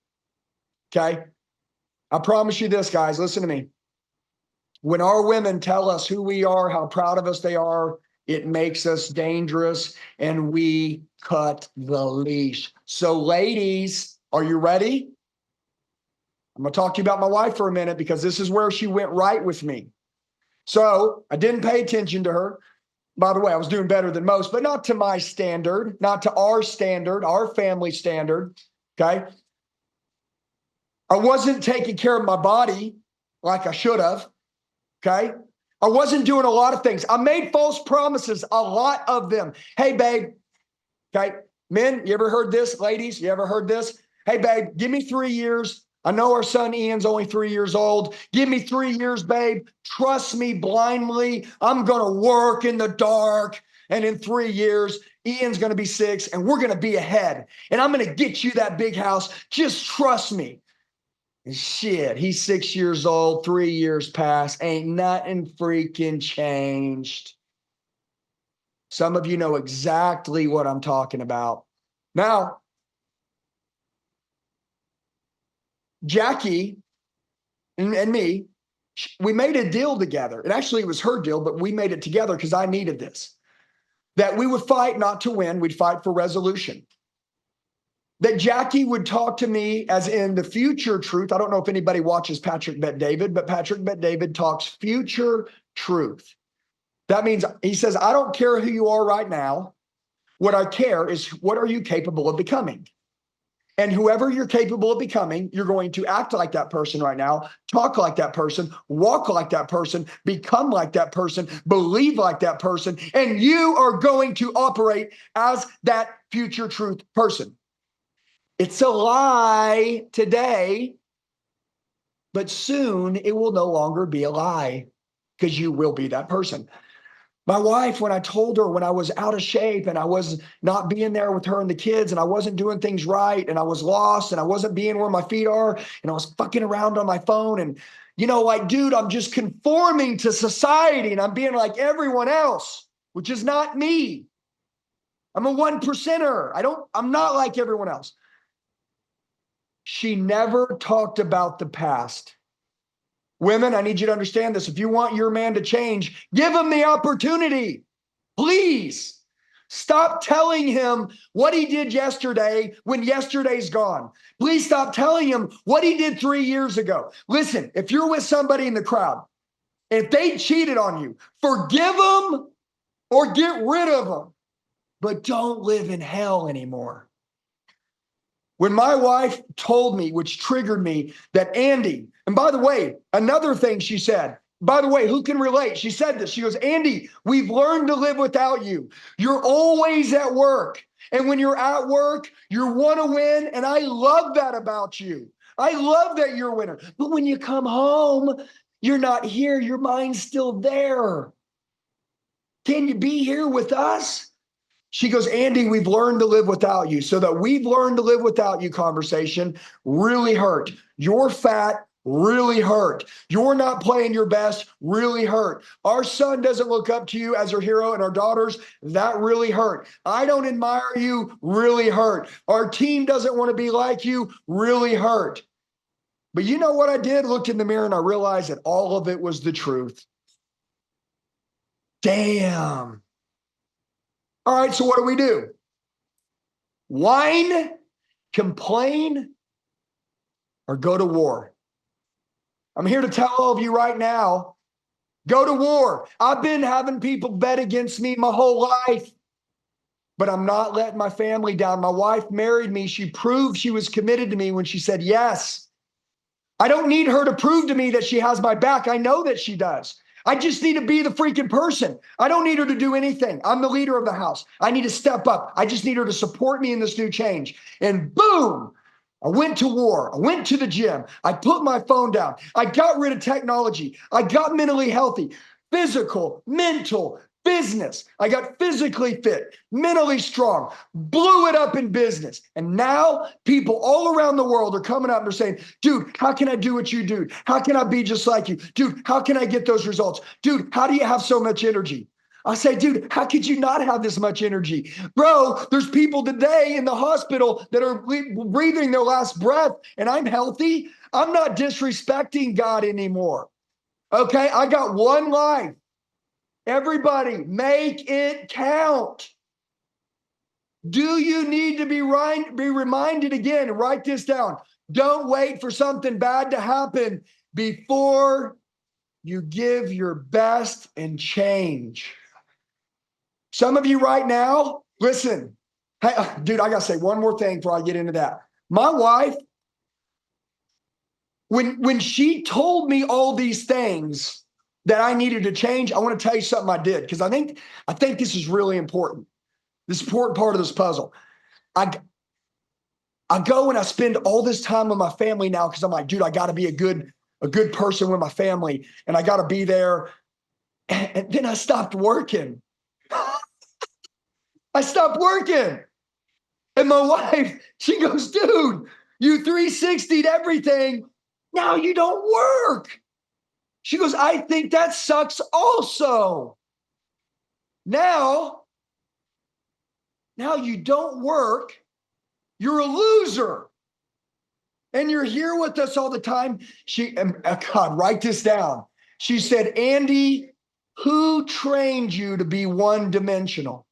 Okay. I promise you this, guys, listen to me. When our women tell us who we are, how proud of us they are, it makes us dangerous and we cut the leash. So ladies, are you ready? I'm going to talk to you about my wife for a minute because this is where she went right with me. So I didn't pay attention to her. By the way, I was doing better than most, but not to my standard, not to our standard, our family standard. Okay. I wasn't taking care of my body like I should have. Okay. I wasn't doing a lot of things. I made false promises, a lot of them. Hey, babe. Okay. Men, you ever heard this? Ladies, you ever heard this? Hey, babe, give me 3 years. I know our son Ian's only 3 years old. Give me 3 years, babe. Trust me blindly. I'm going to work in the dark. And in 3 years, Ian's going to be 6 and we're going to be ahead. And I'm going to get you that big house. Just trust me. And shit, he's 6 years old, 3 years past. Ain't nothing freaking changed. Some of you know exactly what I'm talking about. Now, Jackie and me, we made a deal together. And actually, it was her deal, but we made it together because I needed this. That we would fight not to win, we'd fight for resolution. That Jackie would talk to me as in the future truth. I don't know if anybody watches Patrick Bet David, but Patrick Bet David talks future truth. That means he says, I don't care who you are right now. What I care is what are you capable of becoming? And whoever you're capable of becoming, you're going to act like that person right now, talk like that person, walk like that person, become like that person, believe like that person, and you are going to operate as that future truth person. It's a lie today, but soon it will no longer be a lie because you will be that person. My wife, when I told her when I was out of shape and I was not being there with her and the kids and I wasn't doing things right and I was lost and I wasn't being where my feet are and I was fucking around on my phone and, you know, like, dude, I'm just conforming to society and I'm being like everyone else, which is not me. I'm a 1%er. I'm not like everyone else. She never talked about the past. Women, I need you to understand this. If you want your man to change, give him the opportunity. Please stop telling him what he did yesterday when yesterday's gone. Please stop telling him what he did 3 years ago. Listen, if you're with somebody in the crowd, if they cheated on you, forgive them or get rid of them, but don't live in hell anymore. When my wife told me, which triggered me, that Andy, and by the way, another thing she said, by the way, who can relate? She said this. She goes, Andy, we've learned to live without you. You're always at work. And when you're at work, you want to win. And I love that about you. I love that you're a winner. But when you come home, you're not here. Your mind's still there. Can you be here with us? She goes, Andy, we've learned to live without you. So that we've learned to live without you conversation really hurt. You're fat, really hurt. You're not playing your best, really hurt. Our son doesn't look up to you as our hero and our daughters. That really hurt. I don't admire you, really hurt. Our team doesn't want to be like you, really hurt. But you know what I did? Looked in the mirror and I realized that all of it was the truth. Damn. All right, so what do? Whine, complain, or go to war. I'm here to tell all of you right now, go to war. I've been having people bet against me my whole life, but I'm not letting my family down. My wife married me. She proved she was committed to me when she said yes. I don't need her to prove to me that she has my back. I know that she does. I just need to be the freaking person. I don't need her to do anything. I'm the leader of the house. I need to step up. I just need her to support me in this new change. And boom, I went to war. I went to the gym. I put my phone down. I got rid of technology. I got mentally healthy, physical, mental, business. I got physically fit, mentally strong, blew it up in business. And now people all around the world are coming up and they're saying, dude, how can I do what you do? How can I be just like you? Dude, how can I get those results? Dude, how do you have so much energy? I say, dude, how could you not have this much energy? Bro, there's people today in the hospital that are breathing their last breath, and I'm healthy. I'm not disrespecting God anymore. Okay, I got one life. Everybody, make it count. Do you need to be reminded again? Write this down. Don't wait for something bad to happen before you give your best and change. Some of you right now, listen. Hey, dude, I got to say one more thing before I get into that. My wife, when she told me all these things that I needed to change, I want to tell you something I did, because I think this is really important. This important part of this puzzle. I go and I spend all this time with my family now because I'm like, dude, I got to be a good person with my family, and I got to be there. And then I stopped working. I stopped working. And my wife, she goes, dude, you 360'd everything. Now you don't work. She goes, I think that sucks also. Now you don't work. You're a loser. And you're here with us all the time. God, write this down. She said, Andy, who trained you to be one-dimensional?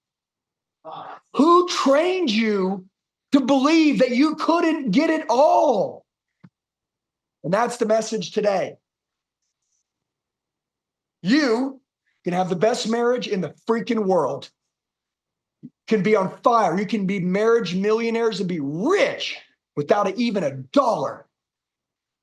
Who trained you to believe that you couldn't get it all? And that's the message today. You can have the best marriage in the freaking world. Can be on fire. You can be marriage millionaires and be rich without even a dollar,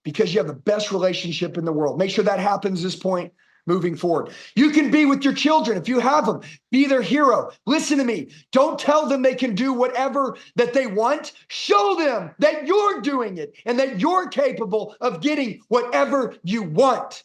because you have the best relationship in the world. Make sure that happens this point moving forward. You can be with your children if you have them. Be their hero. Listen to me. Don't tell them they can do whatever that they want. Show them that you're doing it and that you're capable of getting whatever you want.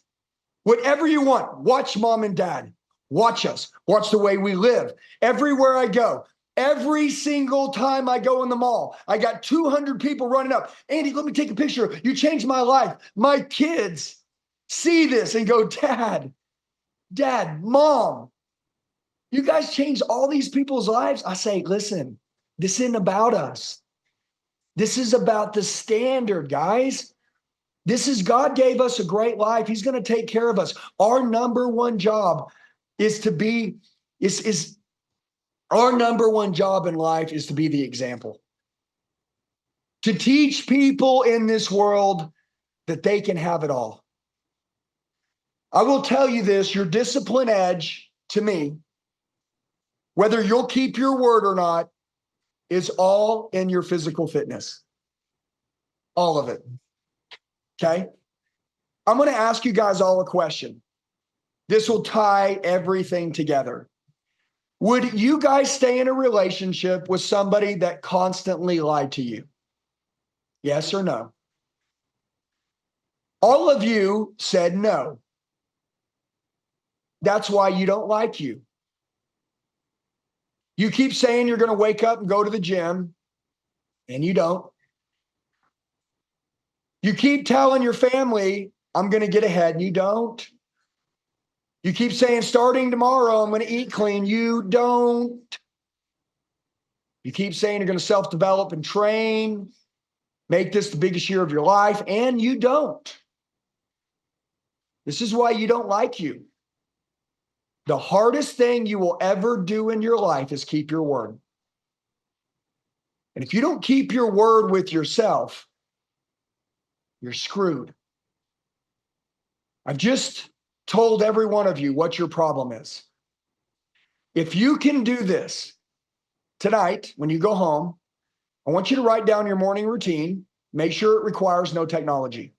Whatever you want. Watch mom and dad. Watch us. Watch the way we live. Everywhere I go, every single time I go in the mall, I got 200 people running up. Andy, let me take a picture. You changed my life. My kids see this and go, Dad, Mom, you guys changed all these people's lives. I say, listen, this isn't about us. This is about the standard, guys. This is God gave us a great life. He's going to take care of us. Our number one job is to be, our number one job in life is to be the example. To teach people in this world that they can have it all. I will tell you this, your discipline edge to me, whether you'll keep your word or not, is all in your physical fitness. All of it. Okay? I'm going to ask you guys all a question. This will tie everything together. Would you guys stay in a relationship with somebody that constantly lied to you? Yes or no? All of you said no. That's why you don't like you. You keep saying you're going to wake up and go to the gym, and you don't. You keep telling your family, I'm going to get ahead, and you don't. You keep saying, starting tomorrow, I'm going to eat clean. You don't. You keep saying you're going to self-develop and train, make this the biggest year of your life, and you don't. This is why you don't like you. The hardest thing you will ever do in your life is keep your word. And if you don't keep your word with yourself, you're screwed. I've just told every one of you what your problem is. If you can do this tonight, when you go home, I want you to write down your morning routine. Make sure it requires no technology.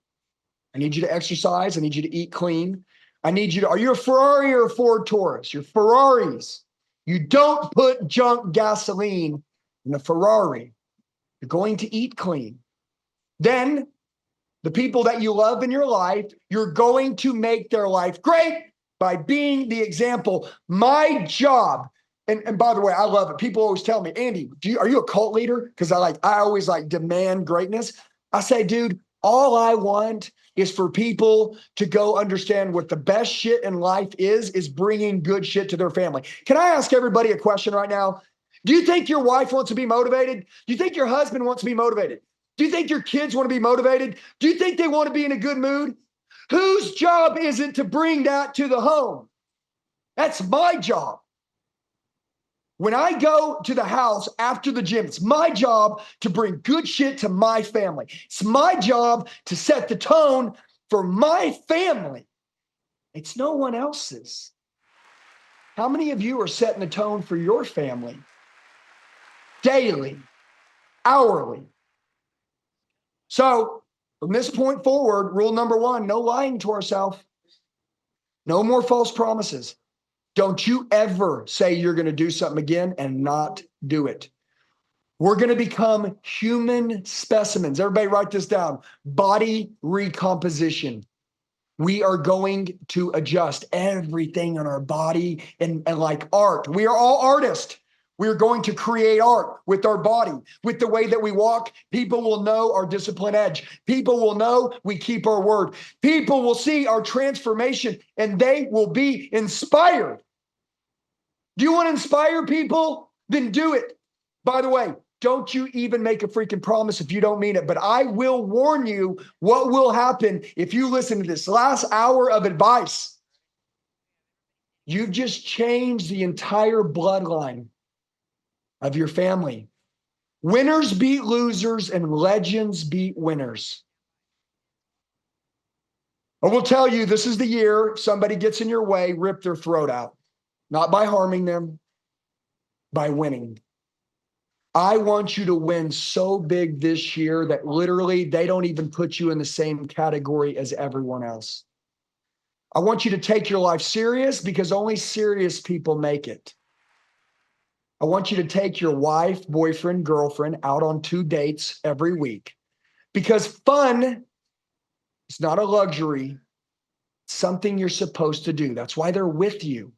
I need you to exercise. I need you to eat clean. I need you to, are you a Ferrari or a Ford Taurus? You're Ferraris. You don't put junk gasoline in a Ferrari. You're going to eat clean. Then the people that you love in your life, you're going to make their life great by being the example. My job, and by the way, I love it. People always tell me, Andy, are you a cult leader? Because I always demand greatness. I say, dude, all I want is for people to go understand what the best shit in life is bringing good shit to their family. Can I ask everybody a question right now? Do you think your wife wants to be motivated? Do you think your husband wants to be motivated? Do you think your kids want to be motivated? Do you think they want to be in a good mood? Whose job is it to bring that to the home? That's my job. When I go to the house after the gym, it's my job to bring good shit to my family. It's my job to set the tone for my family. It's no one else's. How many of you are setting the tone for your family? Daily, hourly. So from this point forward, rule number one, no lying to ourselves. No more false promises. Don't you ever say you're going to do something again and not do it. We're going to become human specimens. Everybody write this down. Body recomposition. We are going to adjust everything on our body and like art. We are all artists. We're going to create art with our body, with the way that we walk. People will know our discipline edge. People will know we keep our word. People will see our transformation and they will be inspired. Do you want to inspire people? Then do it. By the way, don't you even make a freaking promise if you don't mean it. But I will warn you what will happen if you listen to this last hour of advice. You've just changed the entire bloodline of your family. Winners beat losers and legends beat winners. I will tell you, this is the year somebody gets in your way, rip their throat out. Not by harming them, by winning. I want you to win so big this year that literally they don't even put you in the same category as everyone else. I want you to take your life serious because only serious people make it. I want you to take your wife, boyfriend, girlfriend out on 2 dates every week because fun is not a luxury. It's something you're supposed to do. That's why they're with you.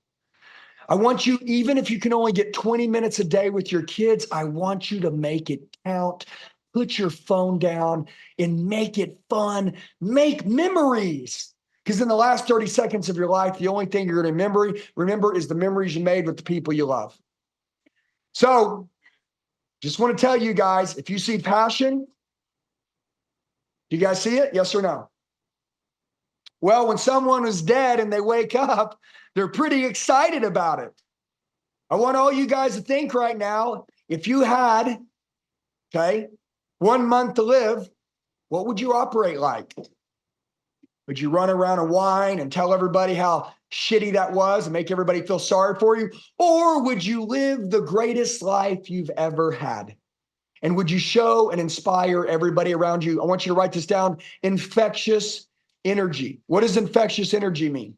I want you, even if you can only get 20 minutes a day with your kids, I want you to make it count. Put your phone down and make it fun. Make memories. Because in the last 30 seconds of your life, the only thing you're going to remember is the memories you made with the people you love. So just want to tell you guys, if you see passion, do you guys see it? Yes or no? Well, when someone is dead and they wake up, they're pretty excited about it. I want all you guys to think right now, if you had, 1 month to live, what would you operate like? Would you run around and whine and tell everybody how shitty that was and make everybody feel sorry for you? Or would you live the greatest life you've ever had? And would you show and inspire everybody around you? I want you to write this down. Infectious energy. What does infectious energy mean?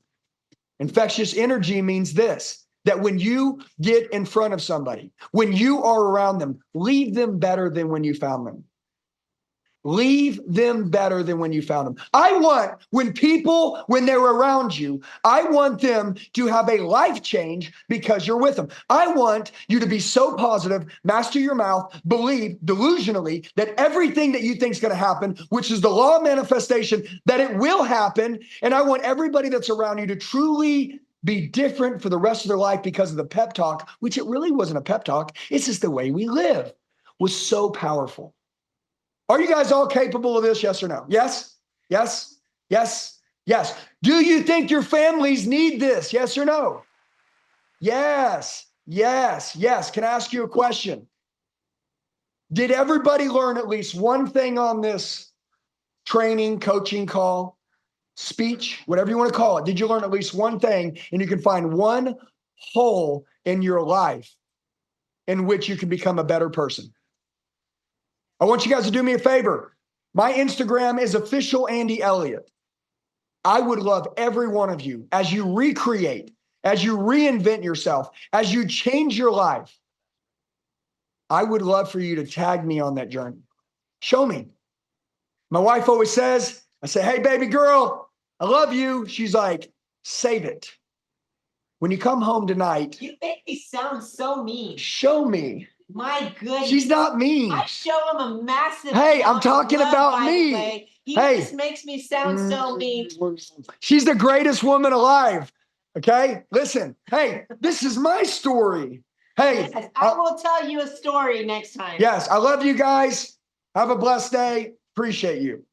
Infectious energy means this, that when you get in front of somebody, when you are around them, leave them better than when you found them. Leave them better than when you found them. I want when they're around you, I want them to have a life change because you're with them. I want you to be so positive, master your mouth, believe delusionally that everything that you think is going to happen, which is the law of manifestation, that it will happen. And I want everybody that's around you to truly be different for the rest of their life because of the pep talk, which it really wasn't a pep talk. It's just the way we live, was so powerful. Are you guys all capable of this? Yes or no? Yes, yes, yes, yes. Do you think your families need this? Yes or no? Yes, yes, yes. Can I ask you a question? Did everybody learn at least one thing on this training, coaching call, speech, whatever you want to call it? Did you learn at least one thing? And you can find one hole in your life in which you can become a better person. I want you guys to do me a favor. My Instagram is official Andy Elliot. I would love every one of you as you recreate, as you reinvent yourself, as you change your life. I would love for you to tag me on that journey. Show me. My wife always says, I say, hey, baby girl, I love you. She's like, save it. When you come home tonight, You make me sound so mean. show me. My goodness. She's not mean. I show him a massive. Hey, I'm amount of talking love, about by the me. way. He Hey. just makes me sound so mean. She's the greatest woman alive. Okay, listen. Hey, this is my story. Hey, Yes, I will tell you a story next time. yes, I love you guys. Have a blessed day. Appreciate you.